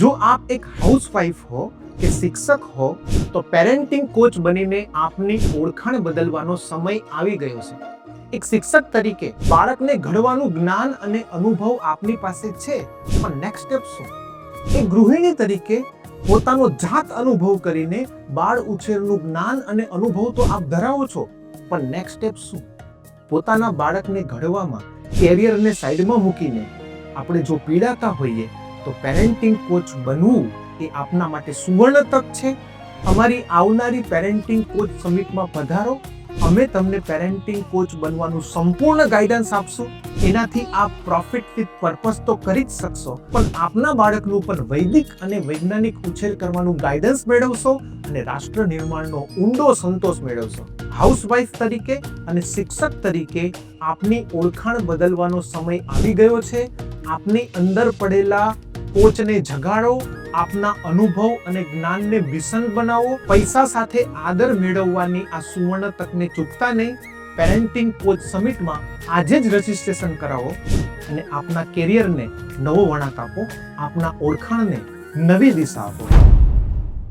જો આપ એક હાઉસવાઈફ હો કે શિક્ષક હો તો પેરેન્ટિંગ કોચ બનીને આપની ઓળખાણ બદલવાનો સમય આવી ગયો છે. એક શિક્ષક તરીકે બાળકને ઘડવાનું જ્ઞાન અને અનુભવ આપની પાસે છે, પણ નેક્સ્ટ સ્ટેપ શું? એક ગૃહિણી તરીકે પોતાનો જાત અનુભવ કરીને બાળ ઉછેરનું જ્ઞાન અને અનુભવ તો આપ ધરાવો છો, પણ નેક્સ્ટ સ્ટેપ શું? પોતાના બાળકને ઘડવામાં કેરિયરને સાઈડમાં મૂકીને આપણે જો પીડાતા હોઈએ તો પેરેન્ટિંગ કોચ બનવું એ આપના માટે સુવર્ણ તક છે. અમારી આવનારી પેરેન્ટિંગ કોચ સમિટમાં પધારો. અમે તમને પેરેન્ટિંગ કોચ બનવાનું સંપૂર્ણ ગાઈડન્સ આપશું. એનાથી આપ પ્રોફિટ વિથ પર્પસ તો કરી જ શકશો, પણ આપના બાળકનું પણ વૈદિક અને વૈજ્ઞાનિક ઉછેર કરવાનું ગાઈડન્સ મેળવશો અને રાષ્ટ્ર નિર્માણનો ઊંડો સંતોષ મેળવશો. હાઉસવાઈફ તરીકે અને શિક્ષક તરીકે આપની ઓળખાણ બદલવાનો સમય આવી ગયો છે. આપની અંદર પડેલા કોચને જગાડો, આપના અનુભવ અને જ્ઞાનને વિસંગ બનાવો. પૈસા સાથે આદર મેળવવાની આ સુવર્ણ તકને ચૂકતા નહીં. પેરેન્ટિંગ કોચ સમિટમાં આજે જ રજીસ્ટ્રેશન કરાવો અને આપના કેરિયરને નવો વળાંક આપો, આપના ઓળખાણને નવી દિશા આપો.